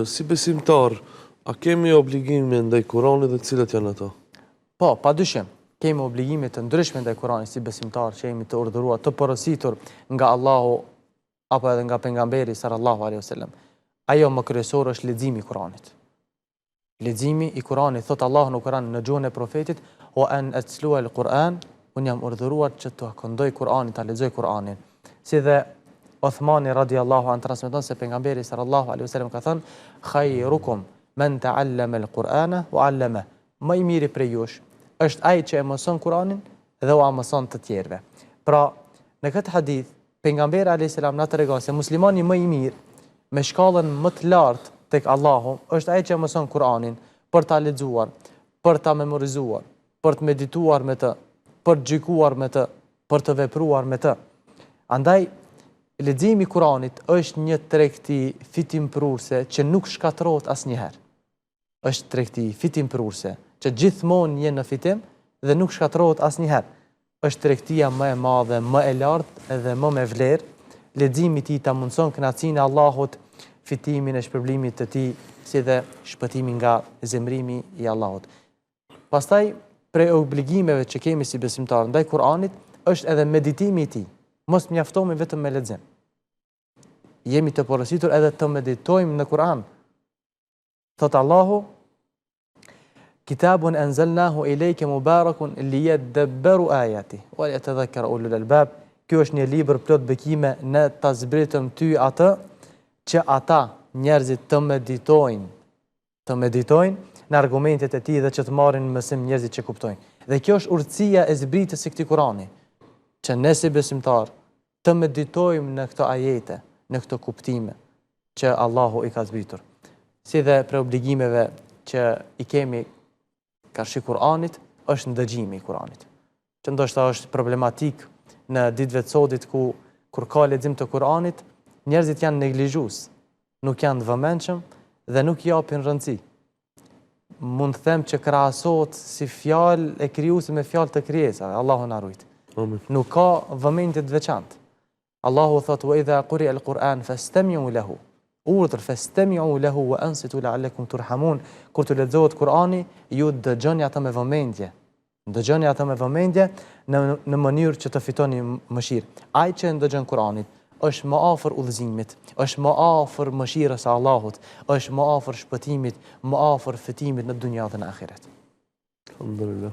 Si besimtar, a kemi obligime ndaj Kuranit dhe cilat janë ato? Po, padyshim, kemi obligime të ndryshme ndaj Kuranit si besimtar që jemi të urdhëruar, të porositur nga Allahu apo edhe nga pejgamberi sallallahu alaihi wasallam. Ajo më kryesor është leximi i Kuranit. Leximi i Kuranit, thot Allahu në Kur'an në gjuhën e profetit, "Wa an atlua al-Qur'an", unë jam urdhëruar që të këndoj Kur'anin, ta lexoj Kur'anin. Si dhe Uthmani radiallahu anhu transmeton se pejgamberi sallallahu alaihi wasallam ka thënë: "Khayrukum man ta'allama al-Qur'ana wa 'allama." Më i miri prej jush është ai që e mëson Kur'anin dhe u mëson të tjerëve. Pra, në këtë hadith, pejgamberi alayhis salam na tregon se muslimani më i mirë me shkallën më të lartë tek Allahu është ai që mëson Kur'anin për ta lexuar, për ta memorizuar, për të medituar me të, për të gjykuar me të, për të vepruar me të. Andaj, leximi i Kuranit është një tregti fitimprurse që nuk shkatërrohet asnjëherë. Është tregti fitimprurse që gjithmonë jeni në fitim dhe nuk shkatërrohet asnjëherë. Është tregtia më e madhe, më e lartë dhe më me vlerë. Leximi i tij ta mundson kënaqësinë e Allahut, fitimin e shpërblimit të tij, si dhe shpëtimin nga zemrimi i Allahut. Pastaj, prej obligimeve që kemi si besimtar ndaj Kuranit është edhe meditimi i tij. Mos mjaftohemi vetëm me lexim. Jemi të porositur edhe të meditojmë në Kur'an. Thot Allahu: "Kitabun anzalnahu ilayka mubarakun liyadabbaru ayati wa liyatadhakkara ulul albab." Ky është një libër plot bekime, ne ta zbritëm ty atë që ata njerëzit të meditojnë në argumentet e tij dhe që të marrin mësim njerëzit që kuptojnë. Dhe kjo është urtësia e zbritjes së këtij Kurani, që ne si besimtar të meditojmë në këto ajete, në këto kuptime që Allahu i ka zbritur. Si dhe për obligimeve që i kemi karshi Kur'anit, është ndëgjimi i Kur'anit. Që ndoshta është problematik në ditëve të sodit kur ka lexim të Kur'anit, njerëzit janë neglizhues, nuk janë të vëmendshëm dhe nuk japin rëndësi. Mund të them që krahasohet si fjalë e krijuesit me fjalë të krijesave, Allahu na ruaj. Nuk ka vëmendje të veçantë. Allahu thotë: "Wa idha quri'a al-Qur'an fastami'u lahu." Urdhër fastami'u lahu wa ansitu la'allakum turhamun. Kur të lexohet Kur'ani, ju dëgjoni atë me vëmendje. Dëgjoni atë me vëmendje në mënyrë që të fitoni mëshirë. Ai që ndëgjon Kur'anin është më afër udhëzimit, është më afër mëshirës së Allahut, është më afër shpëtimit, më afër fitimit në dunjë dhe në ahiret. Alhamdulillah.